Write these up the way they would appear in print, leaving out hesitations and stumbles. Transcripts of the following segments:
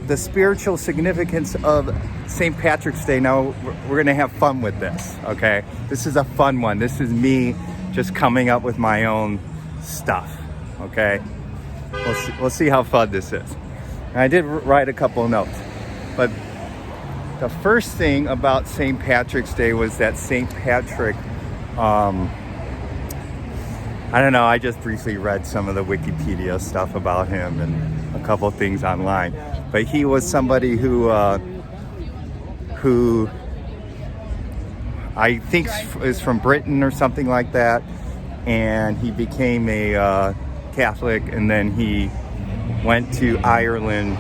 the spiritual significance of St. Patrick's Day. Now, we're going to have fun with this, okay? This is a fun one. This is me just coming up with my own stuff, okay? We'll see how fun this is. And I did write a couple of notes, but the first thing about St. Patrick's Day was that St. Patrick, I don't know, I just briefly read some of the Wikipedia stuff about him and a couple things online. But he was somebody who I think is from Britain or something like that. And he became a Catholic, and then he went to Ireland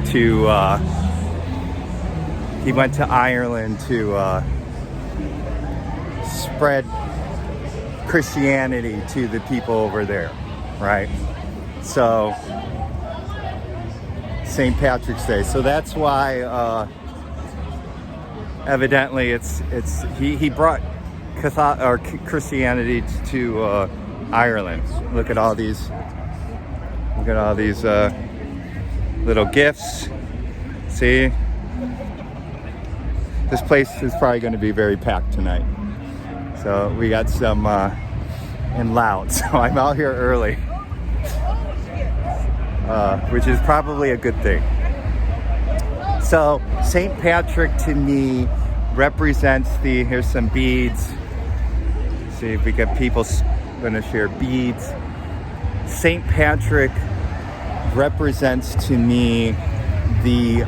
to spread Christianity to the people over there, right? So St. Patrick's Day. So that's why evidently he brought Christianity to Ireland. Look at all these little gifts. See? This place is probably going to be very packed tonight. So we got some and loud. So I'm out here early, which is probably a good thing. So St. Patrick to me represents here's some beads. See if we get people going to share beads. St. Patrick represents to me the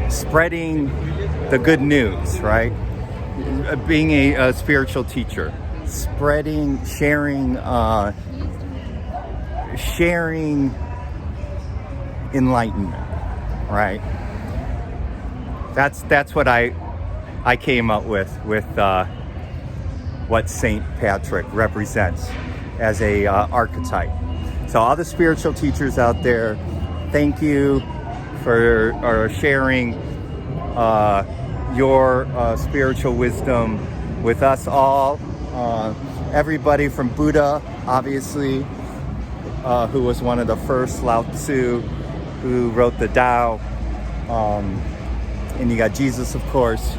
spreading the good news, right? Being a spiritual teacher, sharing enlightenment, right? That's what I came up with what St. Patrick represents as a archetype. So all the spiritual teachers out there, thank you for sharing your spiritual wisdom with us all. Everybody from Buddha, obviously, who was one of the first, Lao Tzu, who wrote the Tao. And you got Jesus, of course.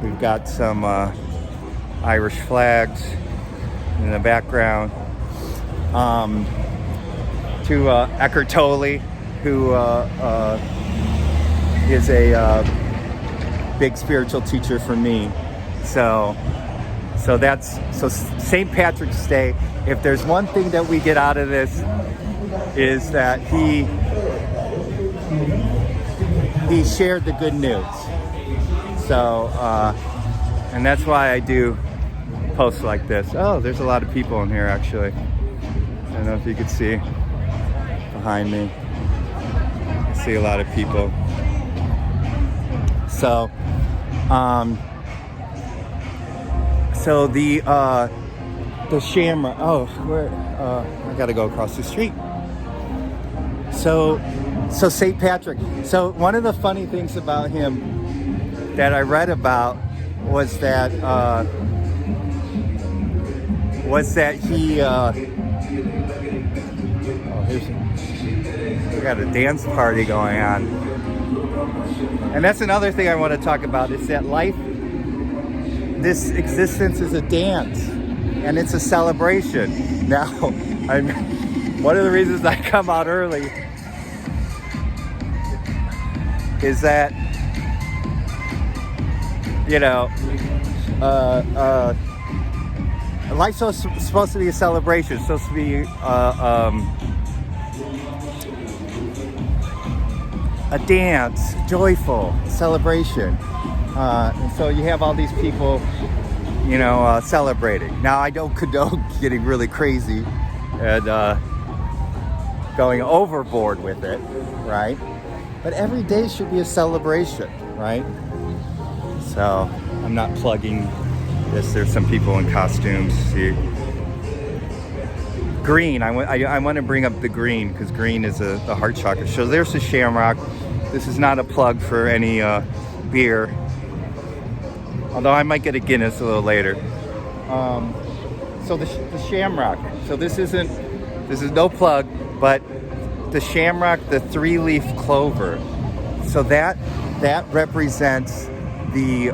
We've got some Irish flags in the background. To Eckhart Tolle, who is a big spiritual teacher for me. So St. Patrick's Day. If there's one thing that we get out of this, is that he shared the good news. So and that's why I do posts like this. Oh, there's a lot of people in here actually. I don't know if you could see behind me. I see a lot of people. So so the shamrock. Oh, where? I got to go across the street. So St. Patrick. So one of the funny things about him that I read about was that he. We got a dance party going on, and that's another thing I want to talk about. Is that life, this existence, is a dance, and it's a celebration. Now, one of the reasons I come out early is that, you know, life's supposed to be a celebration. It's supposed to be a dance, joyful celebration. And so you have all these people, you know, celebrating. Now, I don't condone getting really crazy and going overboard with it, right? But every day should be a celebration, right? So I'm not plugging this. There's some people in costumes. See, green. I want to bring up the green because green is the heart chakra. So there's the shamrock. This is not a plug for any beer, although I might get a Guinness a little later. So the shamrock. So this isn't this is no plug, but the shamrock, the 3-leaf clover. So that represents the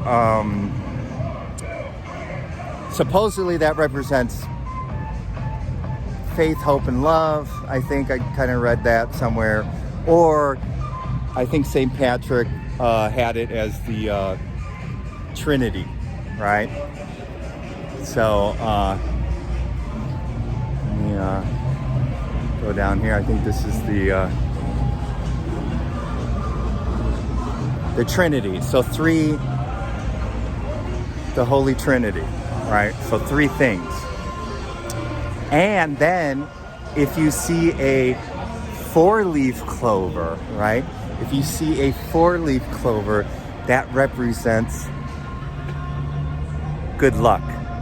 supposedly that represents faith, hope, and love. I think I kind of read that somewhere. Or I think St. Patrick had it as the Trinity, right? So let me go down here. I think this is the Trinity. So the Holy Trinity, right? So 3 things. And then if you see a 4-leaf clover, right? If you see a 4-leaf clover, that represents good luck,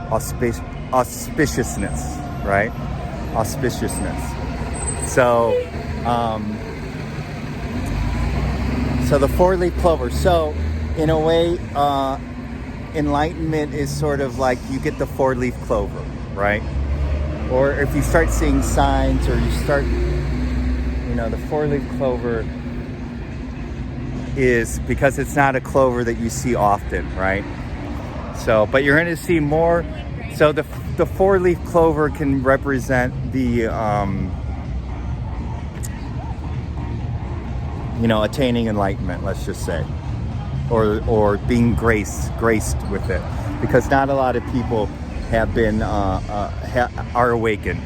auspiciousness, right? Auspiciousness. So, so the 4-leaf clover. So, in a way, enlightenment is sort of like you get the 4-leaf clover, right? Or if you start seeing signs, or you start, the 4-leaf clover is because it's not a clover that you see often, right? So, but you're going to see more. So the 4-leaf clover can represent the, attaining enlightenment, let's just say, or being graced with it, because not a lot of people have been are awakened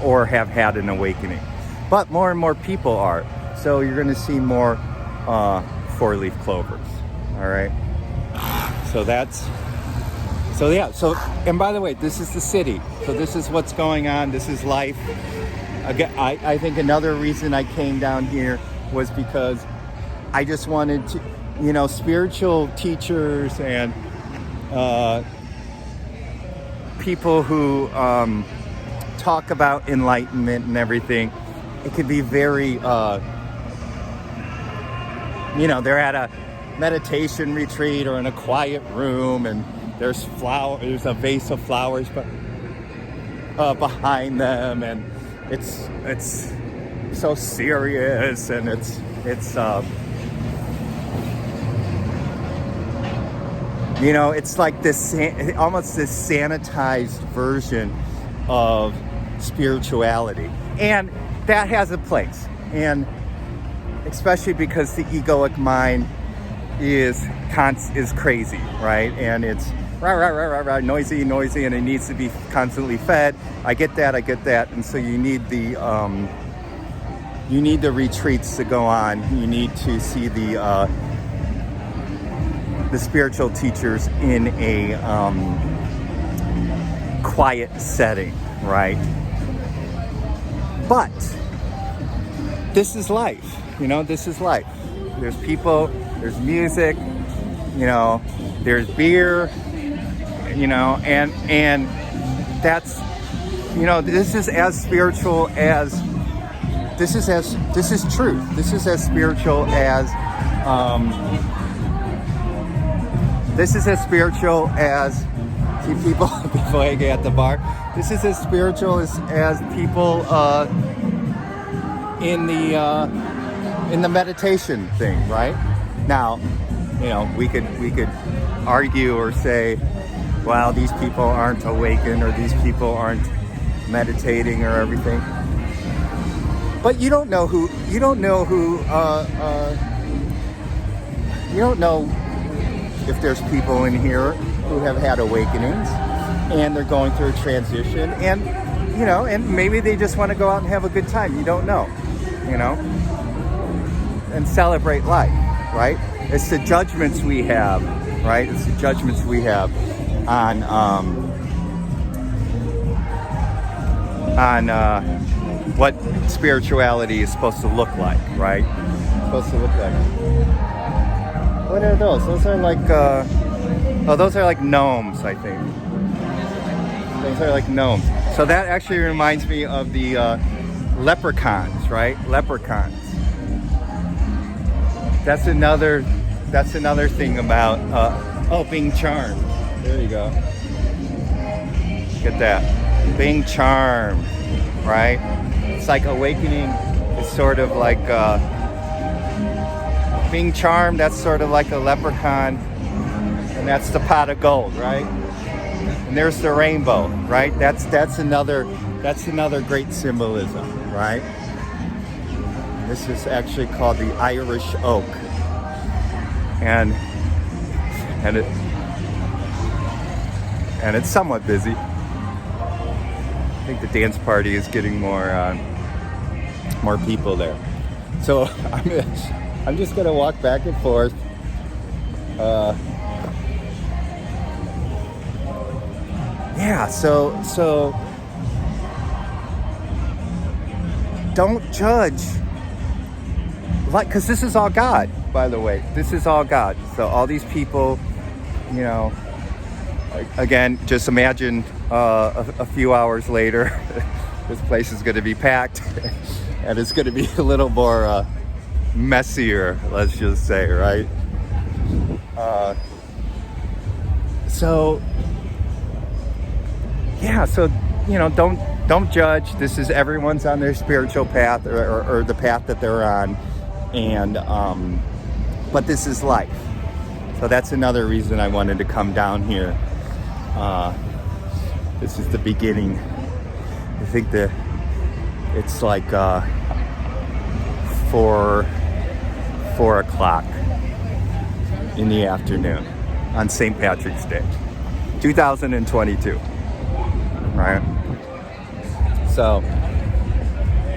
or have had an awakening, but more and more people are. So you're going to see more 4-leaf clovers. All right. So and by the way, this is the city. So this is what's going on. This is life. Again, I think another reason I came down here was because I just wanted to, spiritual teachers and people who talk about enlightenment and everything. It can be very, they're at a meditation retreat or in a quiet room, and there's a vase of flowers behind them, and it's so serious, and it's it's like this almost this sanitized version of spirituality, and that has a place, and especially because the egoic mind is crazy, right? And it's rah, noisy, and it needs to be constantly fed. I get that, and so you need the retreats to go on. You need to see the spiritual teachers in a quiet setting, right? But this is life, this is life. There's people, there's music, there's beer, and that's, this is as spiritual as, this is truth. This is as spiritual as, see people hanging at the bar. This is as spiritual as people in the meditation thing, right? Now, we could argue or say, well, these people aren't awakened, or these people aren't meditating, or everything. But you don't know if there's people in here who have had awakenings and they're going through a transition, and and maybe they just want to go out and have a good time. You don't know, and celebrate life, right? It's the judgments we have, right? It's the judgments we have on what spirituality is supposed to look like, right? What are those? Those are like, those are like gnomes, I think. Those are like gnomes. So that actually reminds me of the leprechauns, right? Leprechauns. That's another thing about, being charmed. There you go. Get that. Being charmed. right? It's like awakening is sort of like being charmed. That's sort of like a leprechaun, and that's the pot of gold, right? And there's the rainbow, right? That's another great symbolism, right? This is actually called the Irish oak, and it's somewhat busy. I think the dance party is getting more people there. So I'm just gonna walk back and forth. Yeah. So don't judge. Like, because this is all God, by the way. This is all God. So all these people, you know. Again, just imagine a few hours later, this place is going to be packed, and it's going to be a little more messier, let's just say, right? So you know, don't judge. This is everyone's on their spiritual path or the path that they're on, and but this is life. So that's another reason I wanted to come down here. This is the beginning. I think that it's like 4 o'clock in the afternoon on St. Patrick's Day, 2022. Right? So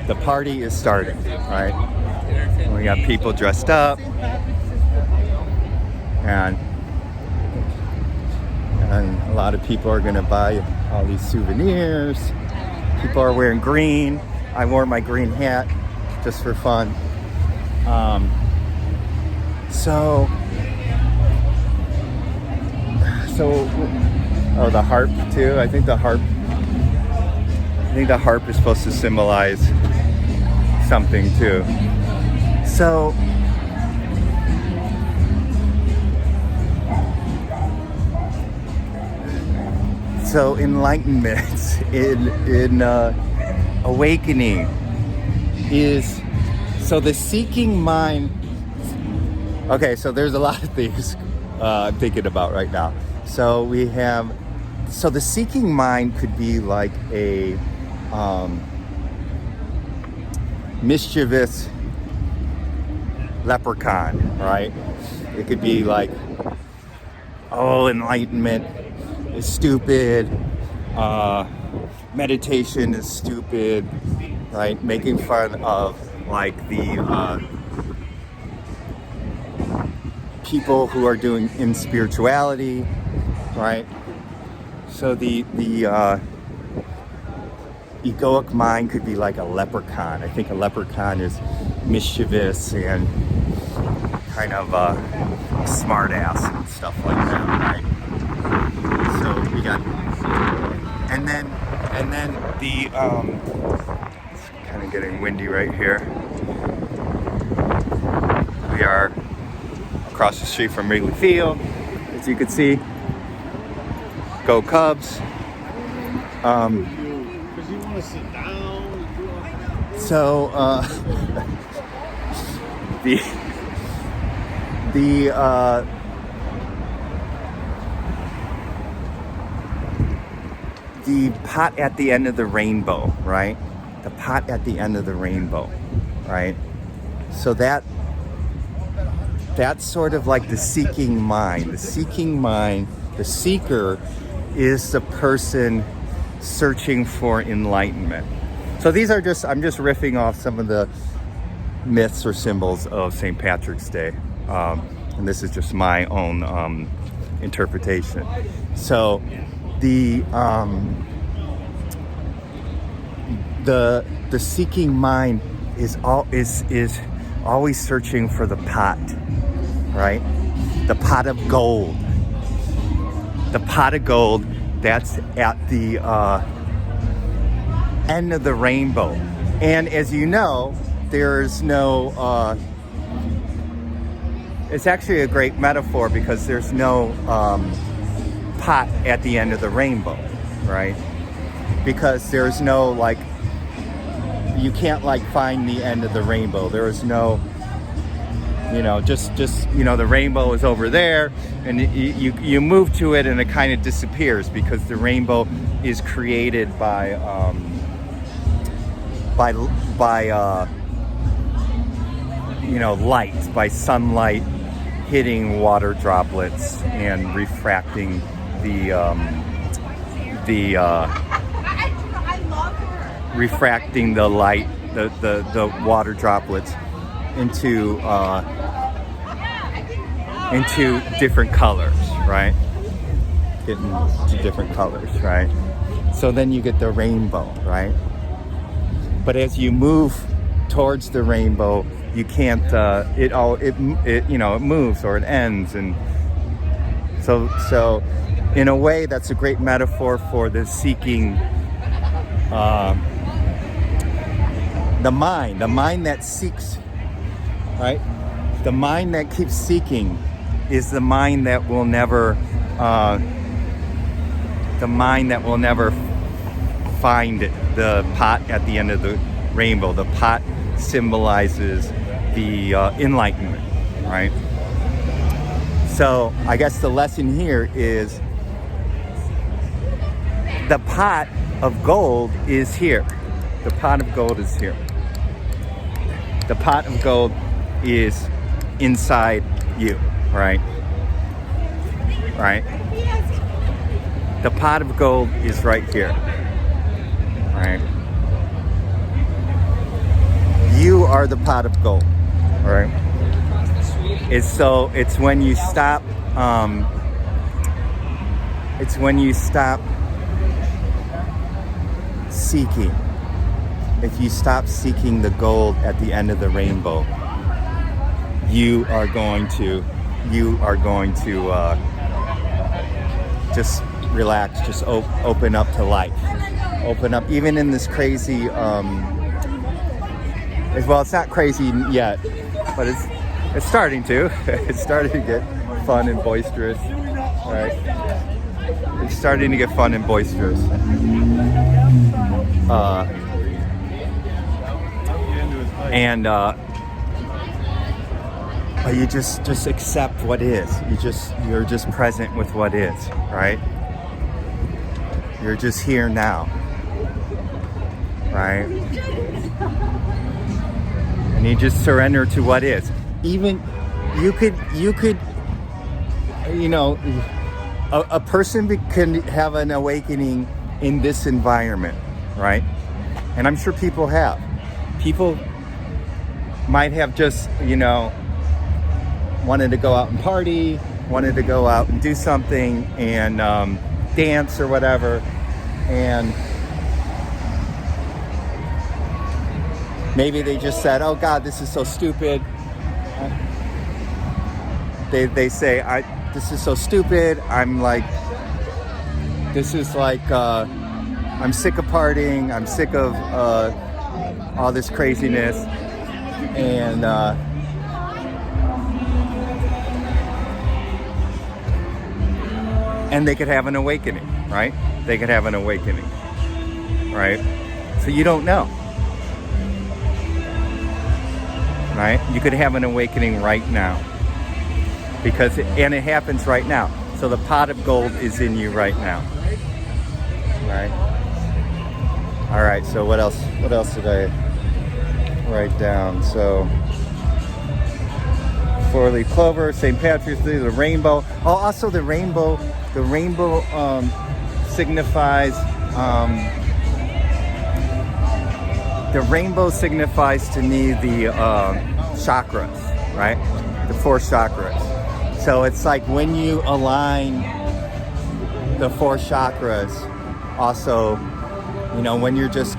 the party is starting, right? We got people dressed up, and a lot of people are gonna buy all these souvenirs. People are wearing green. I wore my green hat just for fun. Oh, the harp too. I think the harp is supposed to symbolize something too. So enlightenment in awakening is, so the seeking mind. Okay, so there's a lot of things I'm thinking about right now. So the seeking mind could be like a mischievous leprechaun, right? It could be like, oh, enlightenment is stupid, meditation is stupid, right? Making fun of like the people who are doing in spirituality, right? So the egoic mind could be like a leprechaun. I think a leprechaun is mischievous and kind of a smart ass and stuff like that, right? So we got, and then the it's kind of getting windy right here. We are across the street from Wrigley Field, as you can see. Go Cubs. So the pot at the end of the rainbow, right? The pot at the end of the rainbow, right? So that's sort of like the seeking mind. The seeking mind, the seeker is the person searching for enlightenment. So these are I'm just riffing off some of the myths or symbols of St. Patrick's Day. And this is just my own interpretation. So the seeking mind is always searching for the pot, right? The pot of gold. The pot of gold that's at the end of the rainbow. And as you know, there's no it's actually a great metaphor because there's no pot at the end of the rainbow, right? Because there's no like you can't like find the end of the rainbow. There is no, just the rainbow is over there, and you move to it and it kind of disappears because the rainbow is created by light, by sunlight hitting water droplets and refracting the light, the water droplets into different colors, right? Into different colors, right? So then you get the rainbow, right? But as you move towards the rainbow, you can't. It moves or it ends, and so in a way, that's a great metaphor for the seeking. The mind that seeks, right? The mind that keeps seeking is the mind that will never. The mind that will never find the pot at the end of the rainbow. The pot symbolizes the enlightenment, right? So I guess the lesson here is the pot of gold is here. The pot of gold is here. The pot of gold is inside you, right? Right? The pot of gold is right here, right? You are the pot of gold, right? It's when you stop. It's when you stop seeking. If you stop seeking the gold at the end of the rainbow, you are going to just relax, just open up to life. Open up, even in this crazy, well, it's not crazy yet, but it's starting to. It's starting to get fun and boisterous, right? It's starting to get fun and boisterous. You just accept what is. You're just present with what is, right? You're just here now, right? And you just surrender to what is. Even you could, a person can have an awakening in this environment, right? And I'm sure people have. People might have just, wanted to go out and party, wanted to go out and do something and dance or whatever. And maybe they just said, oh God, this is so stupid. They say, this is so stupid. I'm sick of partying. I'm sick of all this craziness. And they could have an awakening, right? They could have an awakening, right? So you don't know, right? You could have an awakening right now. And it happens right now. So the pot of gold is in you right now, right? All right, so what else did I write down? So, four-leaf clover, St. Patrick's Day, the rainbow. Oh, also the rainbow signifies, to me the chakras, right? The 4 chakras. So it's like when you align the 4 chakras, also, when you're just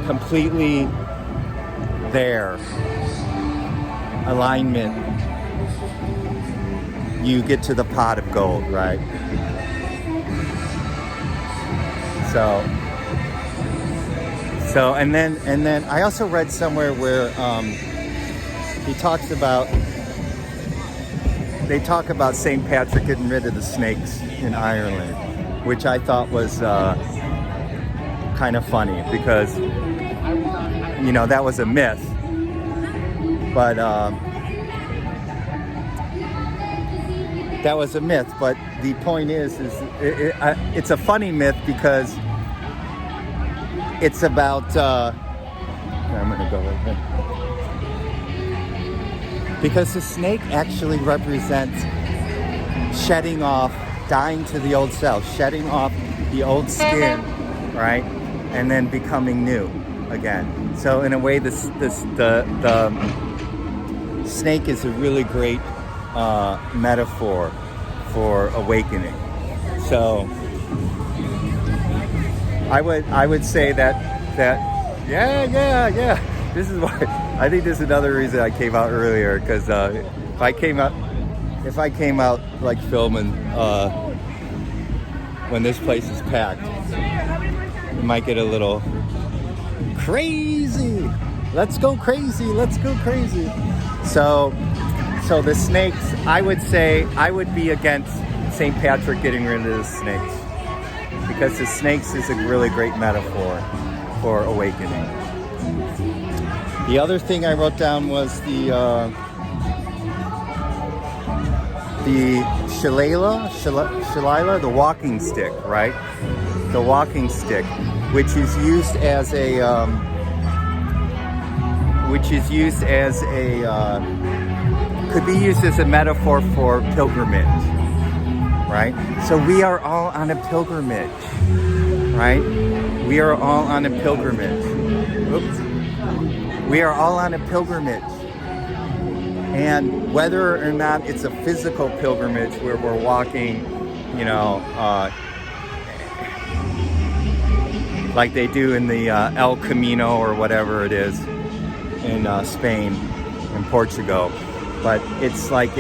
completely there, alignment, you get to the pot of gold, right? So and then I also read somewhere where they talk about St. Patrick getting rid of the snakes in Ireland, which I thought was kind of funny because you know, that was a myth. But that was a myth. But the point is it's a funny myth because it's about. I'm gonna go right here. Because the snake actually represents shedding off, dying to the old self, shedding off the old skin, right, and then becoming new again. So in a way, the snake is a really great metaphor for awakening. So I would say that yeah. This is why I think this is another reason I came out earlier, because if I came out like filming when this place is packed, it might get a little crazy. Let's go crazy. So the snakes, I would say I would be against St. Patrick getting rid of the snakes, because the snakes is a really great metaphor for awakening. The other thing I wrote down was the shillelagh, the walking stick, right? The walking stick, which is used as a could be used as a metaphor for pilgrimage, right? So we are all on a pilgrimage, right? We are all on a pilgrimage. Oops. We are all on a pilgrimage. And whether or not it's a physical pilgrimage where we're walking, you know, like they do in the El Camino or whatever it is in Spain and Portugal. But it's like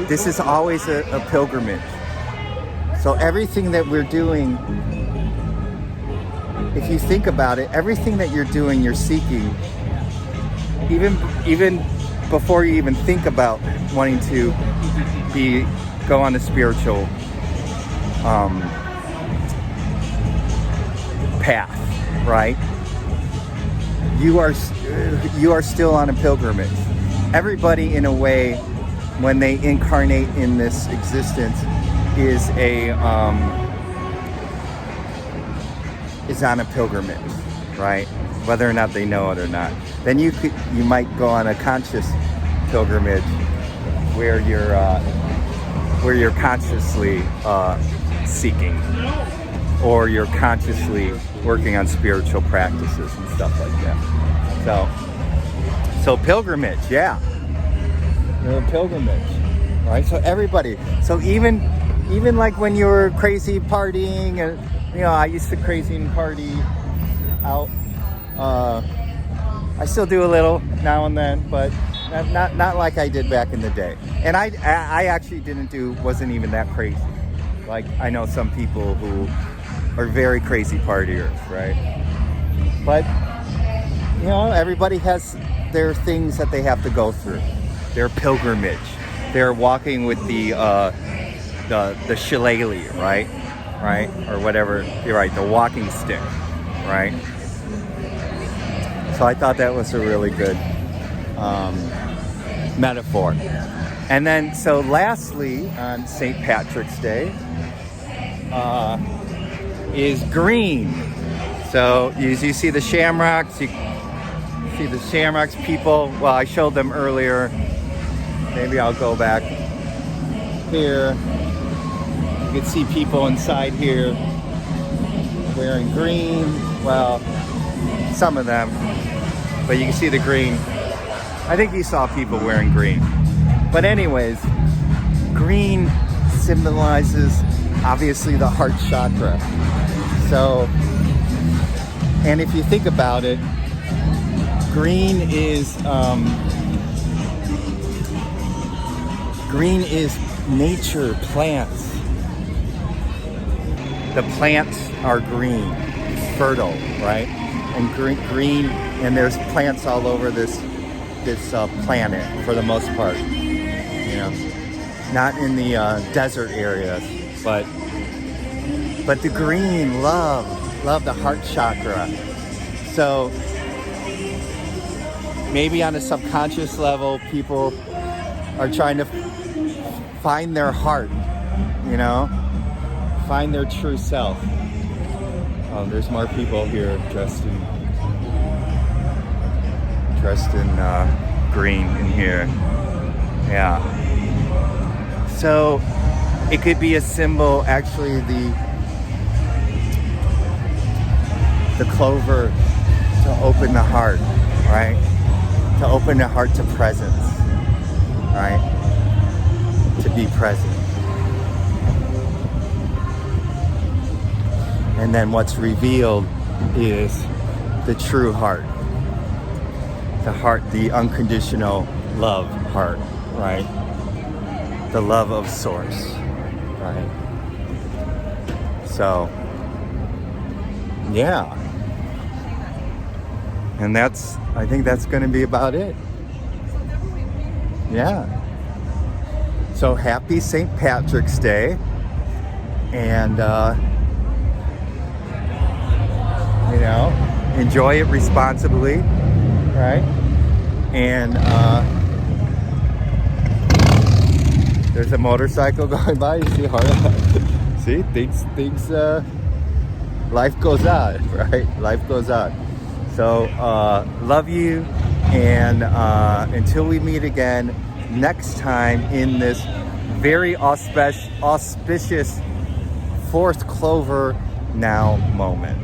this is always a pilgrimage. So everything that we're doing, if you think about it, everything that you're doing, you're seeking, even before you even think about wanting to go on a spiritual path, right? You are still on a pilgrimage. Everybody, in a way, when they incarnate in this existence, is on a pilgrimage, right? Whether or not they know it or not. Then you might go on a conscious pilgrimage where you're consciously seeking, or you're consciously working on spiritual practices and stuff like that. So pilgrimage, yeah. You're a pilgrimage, right? So everybody. So even like when you were crazy partying, and you know, I used to crazy and party out. I still do a little now and then, but not like I did back in the day. And I actually wasn't even that crazy. Like, I know some people who are very crazy partiers, right? But you know, everybody has their things that they have to go through. Their pilgrimage. They're walking with the shillelagh, right? Or whatever. You're right, the walking stick, right? So I thought that was a really good metaphor. And then, so lastly, on St. Patrick's Day, is green. So you see the shamrocks, you see the shamrocks people. Well, I showed them earlier. Maybe I'll go back here. You can see people inside here wearing green. Well, some of them, but you can see the green. I think you saw people wearing green. But anyways, green symbolizes obviously the heart chakra. So, and if you think about it, green is nature, plants. The plants are green, fertile, right? And green, and there's plants all over this planet for the most part. You know, not in the desert areas, but the green, love the heart chakra. So maybe on a subconscious level, people are trying to find their heart, you know, find their true self. Oh, there's more people here dressed in green in here. Yeah. So it could be a symbol, actually, the clover to open the heart, right? To open the heart to presence, right? To be present. And then what's revealed is the true heart. The heart, the unconditional love heart, right? The love of source, right? So, yeah. And I think that's going to be about it. Yeah. So happy St. Patrick's Day. And, you know, enjoy it responsibly, right? And there's a motorcycle going by. You see, see, things, life goes on, right? Life goes on. So, love you, and until we meet again next time in this very auspicious fourth clover now moment.